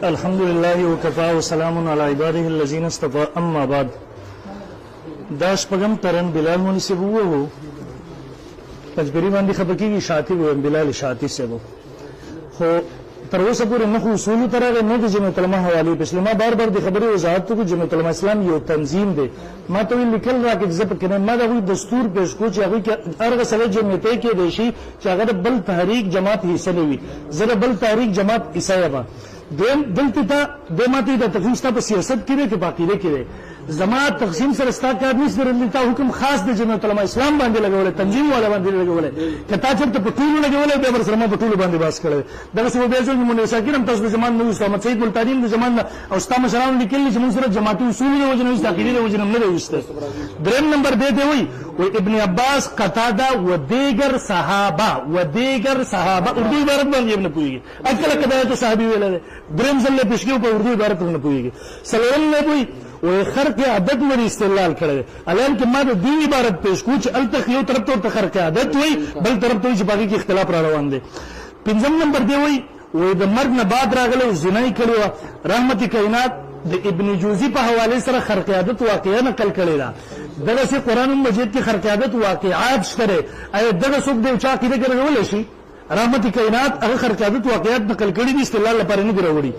الحمد لله وكفى وسلام على عباده الذين اصطفى اما بعد. دا شپږم ترن بلال مونږ سی وو پنځبری باندې خبر کیږي شاتی و بلال شاتی سے وو خو تر اوسه پورې نه اصول ترغه نه د جمعیت العلماء حواله پښله ما بار بار د خبرې وضاحت کو جمعیت العلماء اسلام یو تنظیم دی ما ته لیکل را کې ځپ کنه ما دا وی دستور پېښ کو چې هغه ارغه سره جمعیت کې دی شي چې هغه بل تحریک جماعت حصہ لوي زره بل تحریک جماعت حصہ یبا دلته ته د ماته د تقسیم ست په سیاست کې کې باقی دی کې زما تقسیم سره ستا کار نشته لته حکم خاص د جمعیت العلماء اسلام باندې لګولې تنظیم والا باندې لګولې کته چې په ټولو لګولې به ور سره ما په ټولو باندې باس کړل دغه څه به ځل مونږ ساکرم تاسو د زمان نو استاد سید ملتانیم د زمان او استاد مشران لیکل چې موږ سره جماعتي اصول نه وجنه استاقیدي نه وجنه نه وسته دریم نمبر به دی وای ابن عباس قتاده و دیگر صحابه اردو عبارت باندې نه پويږي اکل کده ته صحابي ویل دریم ځل له پښکیو په اردو عبارت نه پويږي سلام نه پوي و خر کې عادت مری استدلال کړل الان کې ما د دې عبارت پېښ کو چې التخ یو طرف ته خر کې عادت وای بل طرف ته چې باقي کې اختلاف را روان دي پنځم نمبر دی وای و د مرګ نه بعد راغله زنای کړو رحمت کائنات د ابن جوزی په حواله سره خر کې عادت واقعا نقل کړی دا دغه سي قران مجید کې خر کې عادت واقعات شته اي دغه څوک دی چې عقیده کوي شي رحمت کائنات هغه خرقادت واقعیت نقل کړي دي استدلال لپاره نه دروړي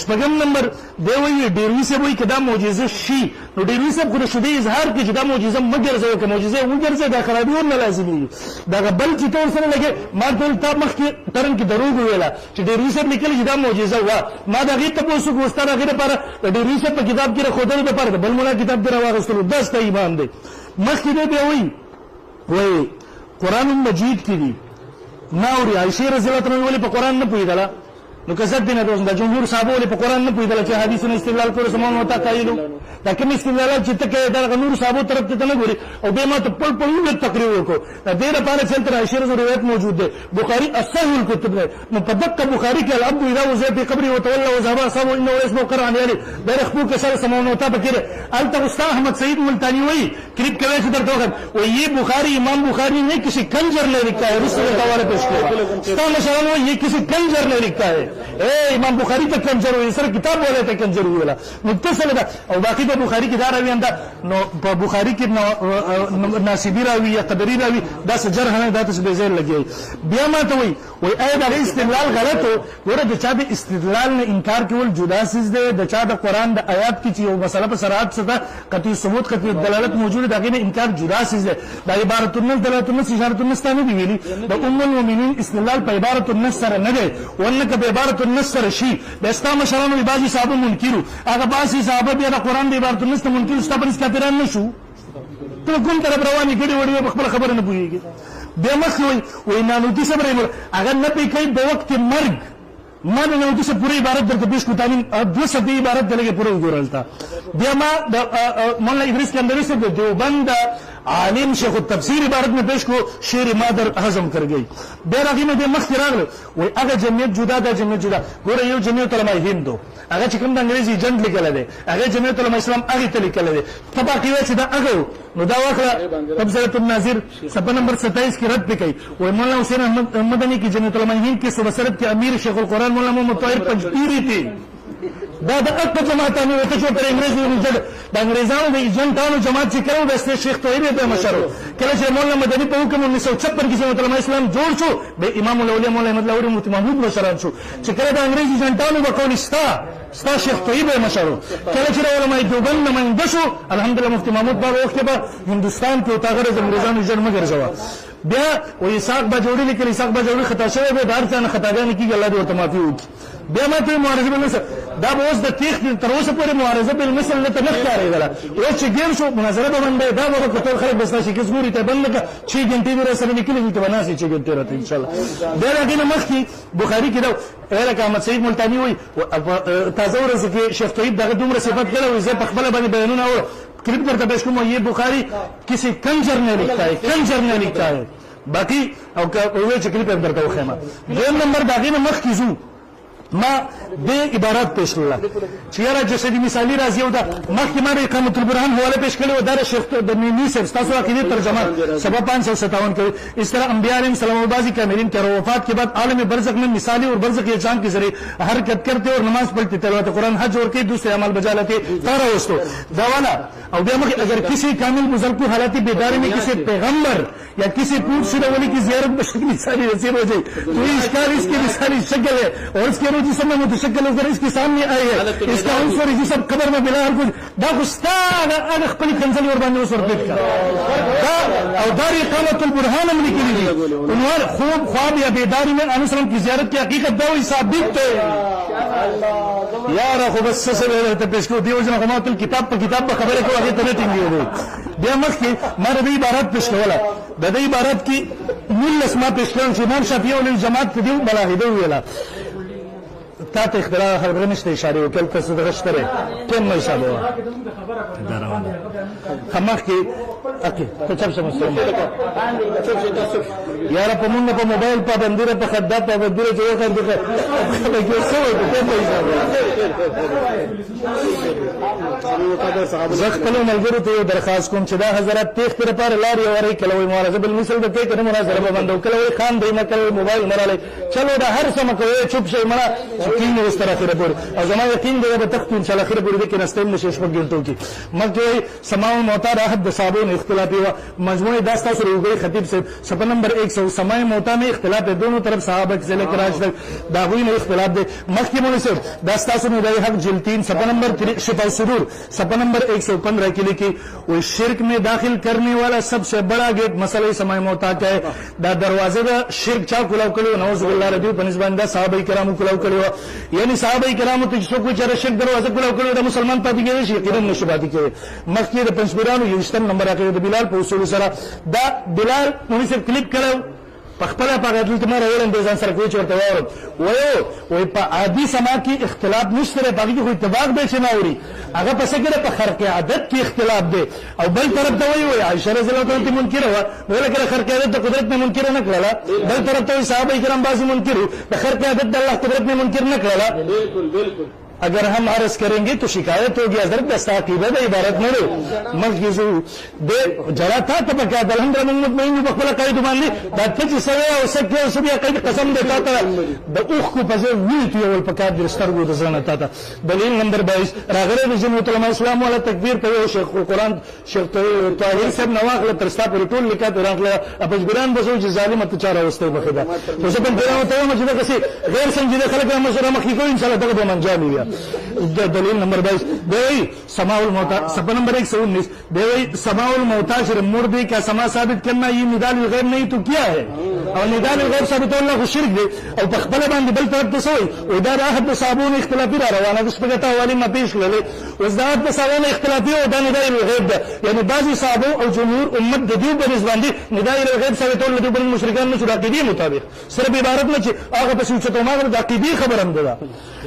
شپږم نمبر دی وی ډیروي سه وای کدا معجزه شي نو ډیروي سه خو شوده اظهار کې چې دا معجزه مګر زو کې معجزه وګرځي دا خرابي نه لازمي دا بل چې تاسو سره لګي ما ټول تا مخ کې ترن کې دروغ ویلا چې ډیروي سه لیکل چې دا معجزه وا ما دا غي ته پوسو ګوستره غیر لپاره ډیروي سه په کتاب کې خودل لپاره بل مولا کتاب درو واغستلو 10 ته ایمان دی مخ کې دی وای قران مجید کې دی ناوري عائشہ رضی الله عنها ولې په قران نه پوهیدله نو کزت دینه د جمهور صاحب ولې په قران نه پوهیدله چې حدیثونه استدلال کول سمون وتا قایلو دا کوم استدلال چې ته کې دا نور صاحب طرف ته نه ګوري او به ما ته په یو تقریر وکړو دا ډیره پاره چې تر عائشہ رضی روایت موجود ده بخاری اصحاب الكتب نو په دقه بخاری کې الاب اذا وزه په قبر وتولى وذهب صاحب انه اسمه قران یعنی دا خپل کې سره سمون وتا بکره الته استاد احمد سعید ملتانی وای کلیپ کوي چې درته وخت او یہ بخاری امام بخاری نے کسی کنجر نے لکھا ہے رسول کا حوالہ پیش کیا استاد مشران وہ یہ کسی کنجر نے لکھا ہے اے امام بخاری ته کنجر وي سره کتاب ولا ته کنجر ویلا متصل ده او باقي په بخاری کې دا راوي انده نو په بخاری کې ناسبی راوي یا قدری راوي دا سجر نه دا څه به زیر لګي بیا ما ته وي اې دا استدلال غلط ورته د چا د استدلال نه انکار کول جدا سیز ده د چا د قران د آیات کې چې یو مسله په صراحت څخه قطعي ثبوت قطعي دلالت موجوده ده غینه انکار جدا سیز ده د عبارت النص دلالت النص اشاره النص ته نه دی ویلي د ام المؤمنین استدلال په عبارت النص سره نه دی ولنه په عبارت النص سره شي د اسلام مشرانو دی بعضی صحابه منکرو هغه بعضی صحابه بیا د قران د عبارت النص ته منکر استبرس کافران نشو ته کوم طرف رواني کړي وړي په خپل خبره نه پوهیږي بیا مخوي وینانوتی صبر اگر نه پی کوي په وخت مرګ ما د نو څه پوری عبارت درته پیش کو تعلیم د سدي عبارت دلګه پوره وګورلتا بیا ما د مولا ادریس کندری سے دیوبند عالم شیخ التفسیر عبارت میں پیش کو شعر مادر هضم کر گئی بیا راغی مې د مخ راغله وای هغه جمعیت جدا ده جمعیت جدا ګوره یو جمعیت علماء هندو هغه چې کوم د انګریزي جنډ لیکل دي هغه جمعیت علماء اسلام هغه ته لیکل دي تبا کې چې دا هغه نو دا واخله تبصرۃ الناظر صفحه نمبر 27 کې رد پکې وای مولانا حسین احمد مدنی کی جمعیت علماء هند کې صوبہ سرحد کے امیر شیخ القرآن مولانا محمد طاهر پنځپيري تي دا د اکبر جماعتانو ته چې پر انګریزي ونجد د انګریزانو د ایجنټانو جماعت چې کړو د شیخ طاهر به مشرو کله چې مولانا مدني په حکم 1956 کې جماعت علماء اسلام جوړ شو به امام الاولیاء مولانا احمد لاهوري مفتی محمود مشران شو چې کله د انګریزي ایجنټانو وکول ستا شیخ طاهر به مشرو کله چې علماء دیوبند نمائنده شو الحمدلله مفتی محمود په وخت کې په هندستان کې تاغره د انګریزانو ایجنټ مګر ځوا بیا وې اسحاق بجوړي لیکل اسحاق بجوړي خطا شوی به دار څنګه خطاګانې کیږي الله دې ورته معافي وکړي بیا ماته معارضه بالمثل دا به اوس د تیخ تر اوسه پورې معارضه بالمثل نه ته نه ښکارېدله اوس چې ګیم شو مناظره به باندې دا به کتل خلک بس نشي کې زموري ته بند کا 6 غنټې به سره نکلي ته بناسي 6 غنټې راته ان شاء الله بیا راګینه مخکې بخاری کې دا الک احمد سعید ملتانی وای تازه ورځ کې شیخ طیب دغه دومره صفات کړو زه په خپل باندې بیانونه او کلیپ درته پیش کوم یہ بخاری کسی کنجر نے لکھتا ہے باقی او وی چې کلیپ درته وخېما دویم نمبر داغینه مخ کیزو ما د عبارت پیش کړل چې یاره جسدي مثالي راځي او دا مخکې ما د اقامت البرهان حواله پیش کړې و دا د شیخ د نیمی صاحب ستاسو عقیدې ترجمه سبا 557 کوي اس طرح انبیاء علیهم السلام و بعض کاملین کے وفات کے بعد عالم برزخ میں مثالی اور برزخ کے جان کے ذریعے حرکت کرتے اور نماز پڑھتے تلاوت قرآن حج اور کے دوسرے اعمال بجا لاتے تارا وستو دوالا اور اگر کسی کامل بزرگ کو حالات بیداری میں کسی پیغمبر یا کسی پور شدہ ولی کی زیارت بشکل مثالی نصیب ہو جائے تو یہ اشکال اس کی مثالی شکل ہے اور اس کے روح جسم میں متشکل ہو کر اس کے سامنے آئی ہے اس کا عنصر یہ سب قبر میں بلا ہر کچھ دا خستان اغخ پلی کنزل وربانی وصور پیٹ کا او دار اقامت البرهان ہم لکھی لی عنوان خوب خواب یا بیداری میں آنو سلام کی زیارت کی حقیقت داوئی ثابت ہے یارا خوب السسر ہے پیش کو دیو جنا خمات الکتاب پا کتاب پا خبر کو آگے تنیتی گئی ہوئی بیا مخ کی مارا دی عبارت پیش کولا دا دی عبارت کی مل اسما پیش کرن امام شافعی علیہ جماعت کی دیو ملاحظه ویلا تا ته اختراع خبره نشته اشاره وکړ تاسو دغه شته کوم نه اشاره خمخ کې اکی ته چپ سم سم یاره په مونږ په موبایل په بندره په خدات په بندره جوړ کړ دغه کې څه وایي کوم نه اشاره زه خپل ملګرو ته درخواست کوم چې دا حضرت تخت لپاره لاري اوري کله وي مورزه بل مثال د کې کنه مناظره باندې کله وي خان دینه کله موبایل مراله چلو دا هر سم کوي چوپ شي مړه یقین ہے اس طرح خیر پور اور زمان یقین دے گا تخت انشاءاللہ خیر پور دیکھ کے نستیم نشیش پر گنٹوں کی مکہ سماع موتا راحت صحابوں نے اختلافی ہوا مجموعی داستہ سے روگئی خطیب سے صفحہ نمبر 100 سماع موتا میں اختلاف ہے دونوں طرف صحابہ سے لے کر آج تک داغوی نے اختلاف دے مکہ مولی سے داستہ سے ندائی حق جلتین صفحہ نمبر شفا صدور صفحہ نمبر 115 کی لکھی وہ شرک میں داخل کرنے والا سب سے بڑا گیٹ مسئلہ سماع موتا کا ہے دا دروازے دا شرک چاہ کلاو کلیو نعوذ باللہ رضیو بنسبان دا صحابہ کرامو کلاو کلیو یعنی صحابہ کرامو ته څوک چې شرک دروازه کولو کړو د مسلمان پاتې کېږي شي یقینا نشي پاتې کېږي مخکې د پنځپیرانو یوشتم نمبر راکړی د بلال په اصول سره دا بلال مونږ سره کلیپ کړو په خپل په غدل ته مې راوړم د ځان سره کوی چورته وایو په عادي سما کې اختلاف نشته په کې خو اتفاق به شي ناوري هغه پس کې په خرق عادت کې اختلاف دی او بل طرف ته وایو عائشہ رضی الله عنها منکر و ولکه خرق عادت د قدرت نه منکر نه کړله بل طرف ته صحابه کرام بعضی منکر د خرق عادت د الله قدرت نه منکر نه کړله بالکل اگر ہم عرض کریں گے تو شکایت ہوگی حضرت دستاقیبہ دا عبارت نرو مخیزو دے جرا تا تبکا دلہم در مطمئن بخبلا قائد مانلی دا تجی سویا و سکیا و سبیا قائد قسم دیتا تا دا اوخ کو پزے ویلتی اول پکار درستر گو دزانتا تا دلیل نمبر 22 راغره بجنوت علماء اسلام والا تکبیر کہو شیخ قرآن شیخ طاہر صاحب نواق لترستا پر طول لکا ترانخ لیا اپج بران بسو جی ظالم اتچارا وستے بخدا تو سبن پیران ہوتا ہے مجھے کسی غیر سنجیدہ خلق مشورہ مخی کو انشاءاللہ تک دو منجا لیا دلیل نمبر 22 دیوئی سماع الموتا صفحہ نمبر 119 دیوئی سماع الموتا شرم مردی کا سما ثابت کرنا یہ ندال الغیب نہیں تو کیا ہے اور ندال الغیب ثابت اللہ کو شرک دے اور پخبل باندې بل طرف تسوي ودا راحت صابون اختلافي را روانه د شپږه حواله ما پیش کړلې وزداد په سوال اختلافي او د ندال الغیب ده یعنی بعضی صحابه او جمهور امت د دې په نسبت باندې ندال الغیب ثابت الله د بل مشرکان نشو عقیدې مطابق صرف عبارت نه چې هغه په سوچ ته ما د عقیدې خبر هم ده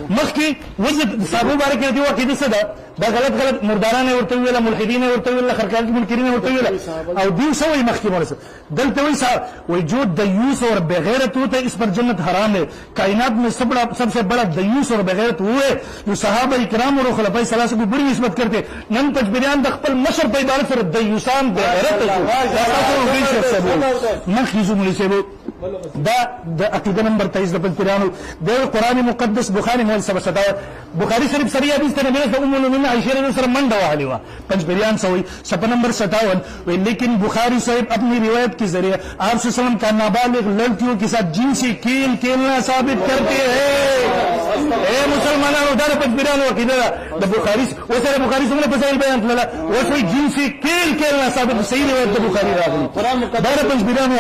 مخکې وجه صحابه بارک دی عقیدې څه ده دا غلط مرداران ورته ویل ملحدین ورته ویل خرقان منکرین ورته ویل او دی سوې مخکې مرسه دلته وی جو دیوس اور بغیرت ہوتا ہے اس پر جنت حرام ہے کائنات میں سب سے بڑا دیوس اور بغیرت ہوئے جو صحابہ کرام اور خلفاء ثلاثہ کو بڑی نسبت کرتے نن تجبریان د خپل مشر په عبارت سره دیوسان بغیرت مخیزو ملي سیبو دا د عقیده نمبر 23 د پنځپیرانو د قرآن مقدس بخاری مول سبا ستاو بخاری شریف سری حدیث ته نبی رسول ام المؤمنین عائشہ رضی اللہ عنہا منډه والی وا پنځپیران سوئی صفحہ نمبر 57 لیکن بخاری صاحب اپنی روایت کے ذریعے آپ صلی اللہ علیہ وسلم کا نابالغ لڑکیوں کے ساتھ جنسی کھیل کھیلنا ثابت کرتے ہیں اے مسلمانانو دا پنځپیرانو عقیده د بخاری وسره بخاری څنګه په ځای بیان کړل وسوي جنسی کھیل کھیلنا ثابت صحیح روایت د بخاری راغلی قرآن مقدس دا پنځپیرانو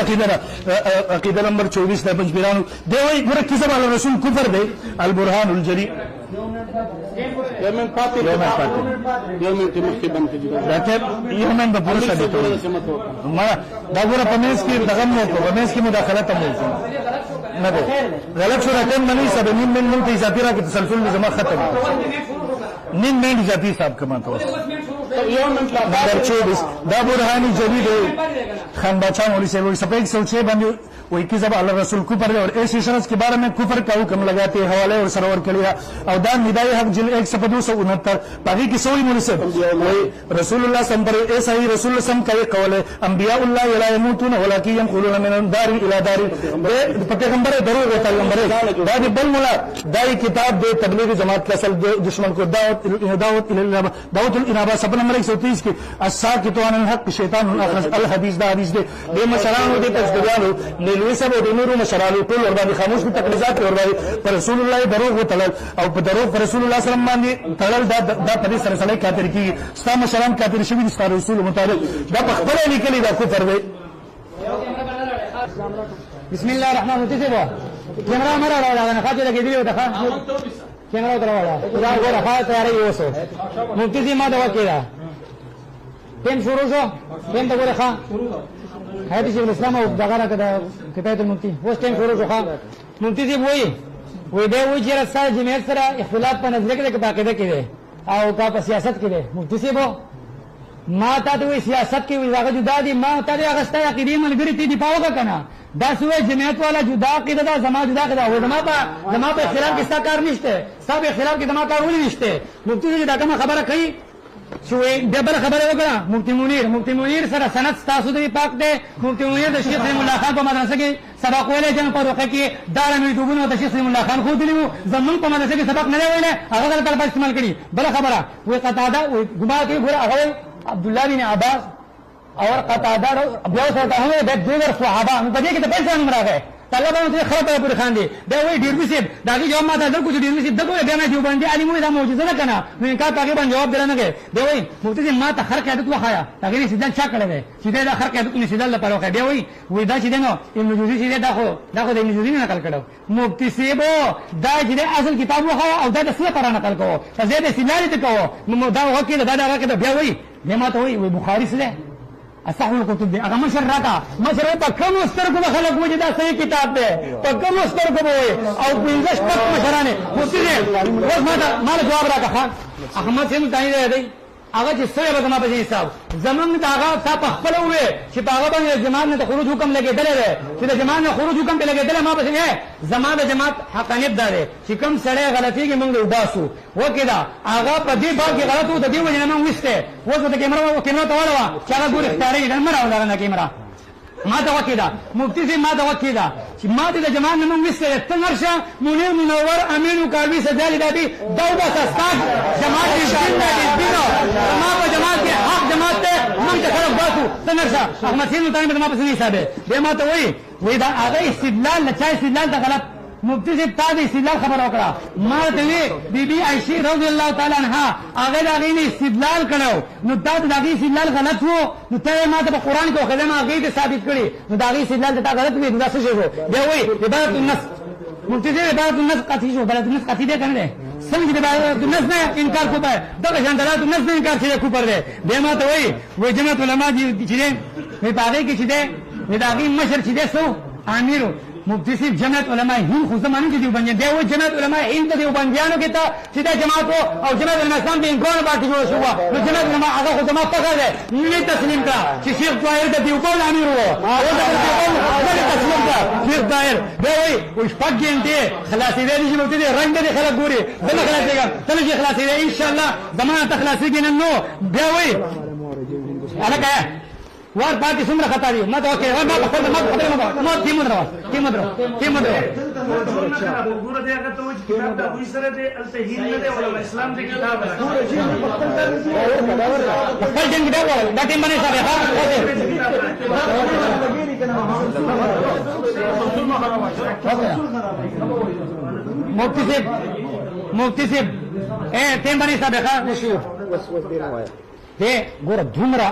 عقیده نمبر 24 د پنځپیرانو دی وای ګره کیسه علی رسول کفر دی البرهان الجلی یومن به پوره ثابت ما دا ګره پمنس کې دغه مو په پمنس کې مداخلت هم وکړه نه ده غلط شو راکم منی سب نیم من ته اضافي را کې تسلسل زما ختم نیم من اضافي صاحب کما تاسو نمبر 24 دا برهانی جدید خان بچا مولوی سے وہی سپیک سوچے باندې वही की जब अल्लाह रसूल कुफर है और ऐसी शख्स के बारे में कुफर का हुक्म लगाते हवाले और सरवर के लिए और दान निदाई हक जिल 169 बाकी की सोई मुनसिब वही रसूलुल्लाह संपर ऐसा ही रसूलुल्लाह सम का ये कौल है अंबियाउल्लाह ला यमूतून वलाकि यनकुलून मिन दारी इला दारी पैगंबर दरूग है पैगंबर दादी बल मुला दाई किताब दे तबलीगी जमात का असल दुश्मन को दावत इनाबा सब नंबर 130 की अस्साकितु अनिल हक शैतान अल हदीस दा हदीस दे बेमशरान दे तस्दयालो नीलवी सब दे नूर मशराल टोल और बादी खामोश की तकलीफात और बादी पर रसूलुल्लाह दरूग हो तलल और दरूग पर रसूलुल्लाह सल्लल्लाहु अलैहि वसल्लम तलल दा पदी सरसले खातिर की sta मशरान खातिर शिवी sta रसूल मुताबिक दा पखबले निकली दा कुफर दे बिस्मिल्लाह रहमान रहीम से वो कैमरा हमारा वाला ना खाते लगे दियो देखा कैमरा उधर वाला उधर वो रखा तैयार है वो सो मुफ्ती जी मा दवा किया टेम शुरू जो टेम तो वो रखा है तो शेख इस्लाम और दगारा का किताब मुफ्ती वो टेम शुरू जो खा मुफ्ती जी वही दे वही जरा सा जमीयत सरा इख्तिलाफ पर नजर के बाकी दे के आओ का सियासत के मुफ्ती से वो माता तो सियासत की वजह जुदा दी माँ तारे अगस्ता या करीम अलगरी थी दिपाओ का कना 10 हुए जमात वाला जुदा की दादा जमा जुदा का वो जमा पे खिलाफ किस्सा कार निश्ते सब खिलाफ की जमा कार वो निश्ते मुफ्ती जी दाका में खबर कही शुए डबल खबर हो गया मुफ्ती मुनीर सर सनत तासुदी पाक दे मुफ्ती मुनीर द शेख सलीमुल्लाह खान को मदरसे के सबक वेले जन पर वक़ की दार में दुबुन द शेख सलीमुल्लाह खान खुद लियो जमन को मदरसे के सबक नले वेले अगर तल पर इस्तेमाल करी बड़ा खबर वो कतादा वो गुमा के पूरा अगल अब्दुल्लाह बिन अब्बास और कतादा अब्यास होता है बे दूर सहाबा हम बजे के तो पैसा नंबर आ गए तलबा ने खबर पूरी खान दी दे वही डिरबी से दागी जवाब माता दर कुछ डिरबी से दको बे मैं जो बन दे अली मुझे मौजूद ना करना मैं का ताकि बन जवाब देना के दे वही मुफ्ती जी माता खर के तो खाया ताकि सीधा छा करे दे सीधे दा खर के तो सीधा ल परो के दे वही दा सीधे नो इन जुजी सीधे दाखो दे जुजी ना नकल करो मुफ्ती से वो दा जिदे असल किताब वो खाया और दा से परा नकल को तजेदे सिनारी तो को दा हो के दा के दे वही दे माता वही बुखारी से असाहुल कुतुब दे अगर मशर रहा मशर पर कम स्तर को खलक मुझे दा सही किताब दे पर कम स्तर को वो और इंग्लिश तक मशराने मुफ्ती ने रोज माल जवाब रहा खान अहमद से मुताई दे अगर जिससे बदमा पे हिसाब जमन दागा सा पखल हुए शिपागा बन जमात ने तो खुरूज हुक्म लेके दले रहे सीधे जमात ने खुरूज हुक्म पे लेके दले मां पे है जमात हकानियत दारे शिकम सड़े गलती की मंग उबासु वो केदा आगा पदी बात की गलत हो ददी वजह में विस्ते वो तो कैमरा तो वाला चला गुर इख्तियार है मरा वाला ना कैमरा माता वकीदा मुफ्ती से माता वकीदा माता द जमान में मिस्र तंगरशा मुनीर मुनव्वर अमीन कालवी सजाली दादी दौबा सस्तान जमात की जिंदगी दिनो जमात के हक जमात ते मन के खराब बातू तंगरशा अहमद सिंह ताई में वापस नहीं साबे बे माता वही दा आगे इस्तिदलाल नचाई इस्तिदलाल दा गलत मुफ्ती से ताद इस्तिदलाल खबर ओकड़ा मारते हुए बीबी आयशा रज़ियल्लाहु ताला अन्हा आगे ने इस्तिदलाल करो नु ताद दागी इस्तिदलाल गलत हो नु ते माते पे कुरान को खदम आगे के साबित करी नु दागी इस्तिदलाल ता गलत हुई दा से हो दे वही इबादत उन्नस मुफ्ती से इबादत उन्नस काथी जो इबादत उन्नस काथी दे करने समझ दे इबादत उन्नस ने इनकार को पाए दो जान दलात उन्नस ने इनकार से को पर दे माते वही जमात उलमा जी चीजें वे पागे की चीजें वे दागी मशर चीजें सो आमिर मुफ्ती सिर्फ जमात उलमा हिंद खुशमानी की देवबंद दे वो जमात उलमा हिंद तो देवबंदियानों के तो सीधा जमात को और जमात उलमा इस्लाम भी कौन बात जो हुआ तो जमात उलमा अगर खुदमा पकड़ है नहीं तस्लीम का शेख ताहिर का देवबंद आमिर हो वो तो तस्लीम का शेख ताहिर दे वही पक गेंदे खलासी दे जी मुफ्ती दे रंग दे खलक गोरी दम खलासीगा चलो जी खलासी दे इंशाल्लाह जमाना तखलासी के नो दे वही अलग है वार पार्टी सुमरा खतारी मत ओके मत कीमत गुरु दे अगर तो किताब का दूसरे दे अलतहीन में दे वाला इस्लाम की किताब है कल दिन किताब वाला दाती बने सब मुफ्ती से ए तेम बने सब है दे गुरु धुमरा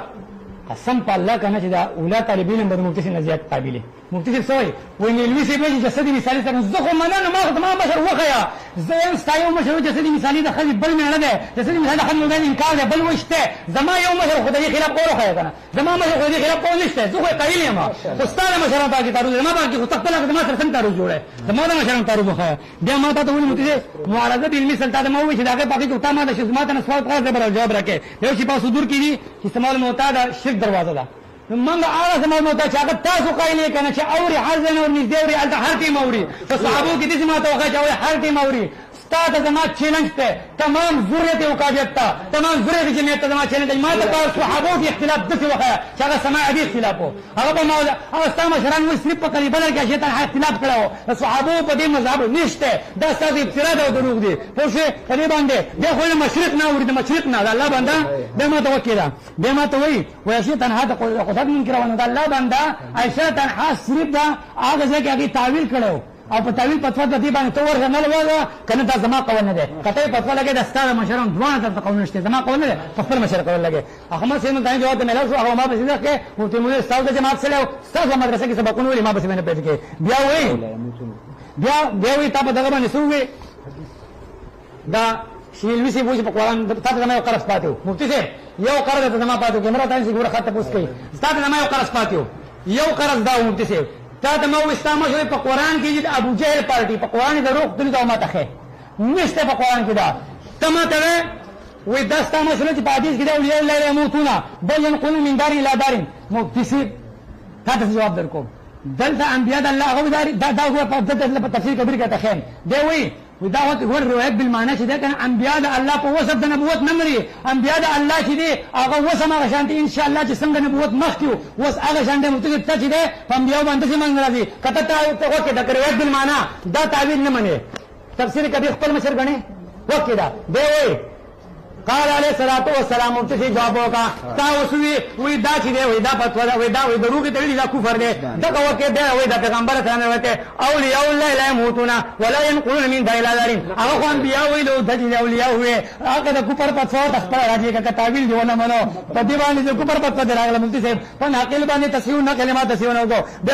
असम पाल्ला करना चाहिए उला तालिबीन बद मुफ्ती से नजियात काबिले मुफ्ती से सोई वो नीलवी से भी जसदी मिसाली तक ज़खो मना नमा तमाम बशर वो खया ज़यन स्टाइल मशर जसदी मिसाली दखल बल में लगे जसदी मिसाली दखल में इनकार है बल वो इश्ते जमा यौम मशर खुदा के खिलाफ और खया करना जमा मशर खुदा के खिलाफ कौन इश्ते ज़खो काइल है मा उस्ताद मशर ता की तारू जमा बाकी तख्तला जमा सरसन तारू जोड़े जमा मशर तारू खया दे माता तो मुफ्ती से मुआरज़ा इल्मी सल्ता मा वो छिदाके बाकी तो तमाम शिजमात ने सवाल कर जवाब रखे देव शिफा सुदूर की इस्तेमाल में होता है शिरक दरवाजा दा منګه هغه سمال موتا چې هغه تاسو قایلې کنه چې اوري حزن او نږدې اوري الته هر ټیم اوري په صحابو کې دې ما ته وخت اوري هر ټیم اوري ستاسو زما چیلنج ته تمام ضرورت او کاجت ته تمام ضرورت جمعیت ته زما چیلنج ما ته صحابو کې اختلاف دغه وخت چې هغه سماع دي اختلاف هغه په موضوع هغه ستاسو مشران وي صرف په قریبا کې شیطان اختلاف کړو صحابو په دې مذهب نشته دا ستاسو ابتراء او دروغ دي خو شي په دې باندې د خو مشرق نه اوري د مشرق نه الله بنده به ما ته وکیلا به ما ته وي وای شیطان هدا خدای منکر ونه د الله بنده عائشہ تنها صرف دا هغه ځکه هغه تعویل کړو او په تعویل فتوا د دې باندې تو ورغه نه لګا کنه دا زما قول نه ده کته فتوا لګي د ستاره مشران دوه تر قول نشته زما قول نه ده په خپل مشر قول لګي احمد سین دا جواب ملو شو هغه ما په سیده کې مفتي موږ استاد د جماعت سره استاد مدرسې کې سبقونه ولې ما په سیمه پېټ کې بیا وی تا په دغه باندې سوې دا شیلوی سی وځي په قرآن تاسو زما یو قرض پاتیو مفتي سي یو قرض ته زما پاتیو کیمرا تاسو ګوره خاطه پوس کوي تاسو زما یو قرض پاتیو یو قرض دا مفتي سي تا ته مو استعمال شوی په قرآن کې چې ابو جهل پارټي په قرآن د روح دلی دا ماته خې نشته په قرآن کې دا تماته وې دا استعمال شوی چې په حدیث کې دا اولیاء الله يموتون بل ينقلون من دار الى دار مفتي سي تاسو جواب درکو دلته انبیاء الله هغه دا هو په تفسیر کبیر کې تخیم دی وی ودا هو الروايات بالمعنى چې دا کنه انبیاء د الله په وصف د نبوت نه مري انبیاء د الله چې دی هغه وسمه غشانتي ان شاء الله چې څنګه نبوت مخکیو وس هغه شانته متګ ته چې دی انبیاء باندې چې موږ راځي کته ته وکړه د روايات بالمعنى دا تعبیر نه مني تفسیر کبیر خپل مشر غني وکړه دی وی قال عليه الصلاه والسلام مفتي جواب وکا تا وسوي وې دا چې دی وې دا فتوا دا وې دا وې دروغ ته دا کفر دی دا کوکه دی وې دا پیغمبر څنګه وته اولیاء الله لا يموتون ولا ينقلون من دار الى دار هغه انبیاء وې له د اولیاء وې هغه د کفر فتوا خپل راځي کا تعویل دیونه منو په دی باندې د کفر فتوا دراغله مفتي صاحب په ناقل باندې تصحیح نه کلمات تصحیح نه وګو دی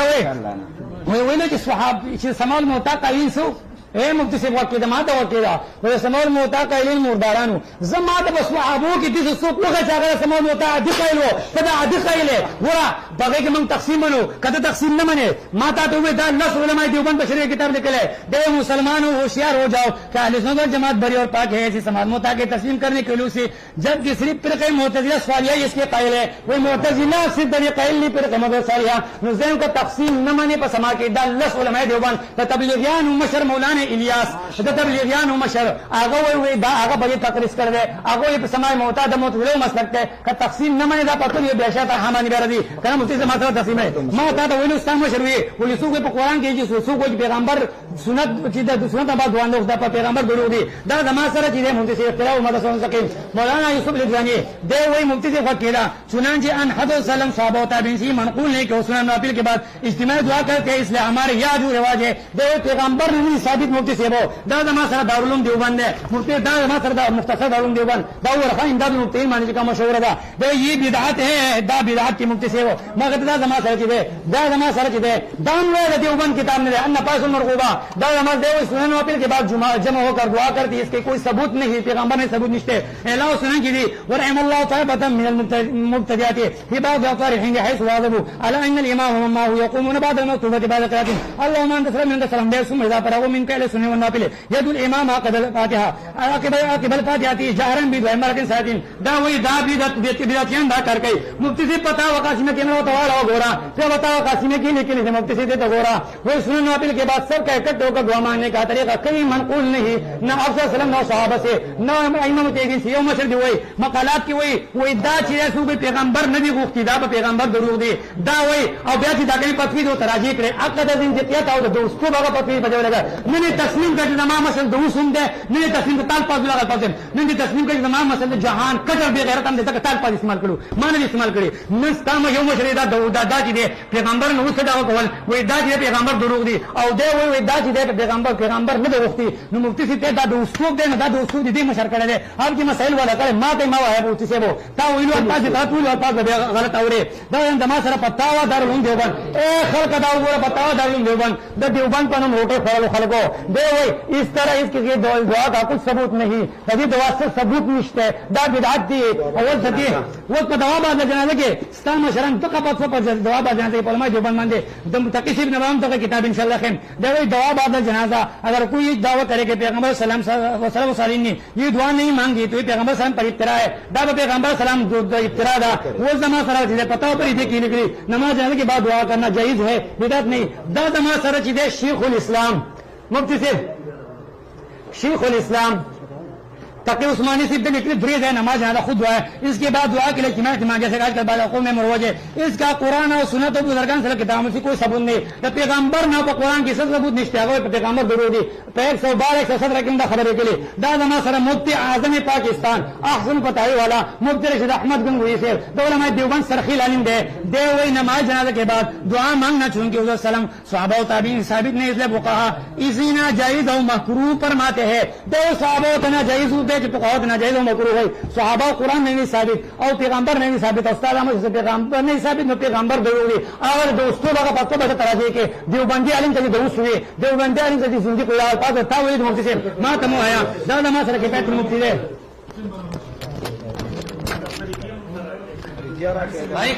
وې نه چې صحابه چې سمال موتا تعین سو اے مفتی صاحب وکیل ما ته وکیل و سمول موتا قائلین مردارانو زما د صحابو کې د څوک نه غواړي سمول موتا د قائلو کدا د قائله ورا دغه کې موږ تقسیم منو کدا تقسیم نه منه ما ته وې دا الله علماء دیوبند بشری کتاب لیکله د مسلمانوں ہوشیار ہو جاؤ کہ اہل سنت جماعت بری اور پاک ہے ایسی سمال موتا کے تسلیم کرنے کے لیے سے جبکہ صرف فرقہ معتزلہ سوالیہ اس کے قائل ہے وہ معتزلہ صرف در قائل نہیں فرقہ معتزلہ نزدین کو تقسیم نہ منے پر سما کے دا اللہ علماء دیوبند تبلیغیان مشر مولانا الیاس د تبلیغیان مشر هغه وی دا هغه به تقریر کړی هغه په سماع معتا د معتزله مسلک ته ک تقسیم نه منی دا پته یې بیا شاته همانی بیرځي کنه مفتی سے مسله تقسیم ہے ما تا ته ویلو ستاسو مشر وی ولې څوک په قران کې چې څوک پیغمبر سنت چې د سنت بعد وانه د پیغمبر ګورو دي دا زما سره چې مفتی سے اختلاف مدرسه سکیم مولانا یوسف الجانی دی وی مفتی سے وکیلا چنانچہ ان حضرت سلام صحابہ و تابعین سے منقول ہے کہ سنن نوافل کے بعد اجتماع دعا کرتے ہیں اس لیے ہمارے یاد و رواج ہے دی پیغمبر نے ثابت مفتی سے دا زما سره دارالعلوم دیوبند ہے مفتی دا زما سره مختصر دارالعلوم دیوبند دا ورخه امداد المفتین باندې کا مشوره ده دا یہ بدعت ہے دا بدعت کی مفتی سے مگر دا زما سره چې دا زما سره چې دا نو دیوبند کتاب نے ان پاس المرغوبہ دا زما دیو سنن نوافل کے بعد جمع ہو کر دعا کرتی اس کے کوئی ثبوت نہیں پیغمبر نے ثبوت نشته اعلان سنن کی دی ورحم الله طائفه من المبتدعات في بعض الطارحين حيث واظبوا على ان الامام وما هو يقومون بعد المكتوبه بعد قراءه اللهم انت سلام من سلام ده ثم اذا فرغوا من قيل سنن والنافل يد الامام عقد الفاتحه عقب الفاتحه جهرا بامرات ساتين دا وی دا بدعتيان دا کر گئی مفتی سے پتا وقاسم کے نو توال ہو گورا پھر بتا وقاسم کی لیکن سے مفتی سے دے تو گورا وہ سنن نافل کے بعد سب کا اکٹھ ہو کر دعا مانگنے کا طریقہ کہیں منقول نہیں نہ افضل سلام نہ صحابہ سے نہ ائمہ متقین سے یوم مشر دی وی مقالات کی وی دا چیز سو پیغمبر نبی غوختی دا پیغمبر دروغ دی دا وی او بیا چې دا کوي پتوی دو تراجی کرے عقد دین دې تا او دوست کو هغه پتوی بجو لگا نه تسلیم کړي ما مثلا دوسوم ده نه تسلیم تال پاس لگا پاتم نه تسلیم کړي ما مثلا جهان کټر به غیرت هم دې تک تال پاس استعمال کړو ما نه استعمال کړي نستا ما یو مشری دا دا چې پیغمبر نو څه دا کول وی دا چې پیغمبر دروغ دی او دی وی دا چې پیغمبر نه دوستي نو مفتی سي ته دا دوستوب دی نه دا دوستوب دي مشر کړي دي هر کی مسائل ولا کړي ما ته ما وایو مفتی سي وو تا ویلو تاسو ته ټول تاسو به غلط اوري دا د ما سره پتاوا دارون دیوبند اے خلق دا وګوره پتاوا دارون دیوبند د دیوبند په نوم روټه خلکو दे वही इस तरह इसके दुआ का कुछ सबूत नहीं कभी दुआ से सबूत निश्चित है दा बिदात दी अव्वल सती वो पर दवा बाद जनाजे के इस्लाम शरम तो का पत्थर पर दवा बाद जनाजे पर मैं जुबान मान दे तुम तकिसिब नवाम तो किताब इंशाल्लाह खैम दे वही दवा बाद जनाजा अगर कोई दावा करे कि पैगंबर सलाम वसल्लम सलीम ने ये दुआ नहीं मांगी तो ये पैगंबर सलाम पर इफ्तिरा है दा पैगंबर सलाम जो इफ्तिरा दा वो जमा सारा चीजें पता पर इधर की निकली नमाज जाने के बाद दुआ करना जायज है बिदअत नहीं दा जमा सारा चीजें शेखुल इस्लाम मुफ्ती से शेखुल इस्लाम तक उस्मानी से निकली फ्रीज है नमाज ज्यादा खुद दुआ है इसके बाद दुआ के लिए इज्तिमा जैसे आजकल बालाकों में मरोज है इसका कुरान और सुन्नत और बुजुर्गान से किताबों से कोई सबूत नहीं तो पैगंबर ना तो कुरान की सब सबूत निश्चित है पैगंबर जरूरी तो 112 117 की खबर के लिए दादमा सर मुफ्ती आजम पाकिस्तान अहसन पताई वाला मुफ्ती रशीद अहमद गंगोई से दौलमा देवबंद सरखी आलिम दे वही नमाज जनाजे के बाद दुआ मांगना चूंकि उधर सलम सहाबा ताबीन साबित नहीं इसलिए वो कहा इसी ना जायज और मकरूह फरमाते हैं दो सहाबा ना जायज होते कि फुक़हा ना जायज और मकरूह है सहाबा कुरान नहीं साबित और पैगंबर नहीं साबित उस्ताद अहमद से पैगंबर नहीं साबित में पैगंबर जरूरी और दोस्तों का पत्तो बता तराजी के देवबंदी आलिम के दोस्त हुए देवबंदी आलिम के जिंदगी को याद पास था वही मुफ्ती से मां तमो आया दादा मां सर के पैट मुफ्ती दे भाई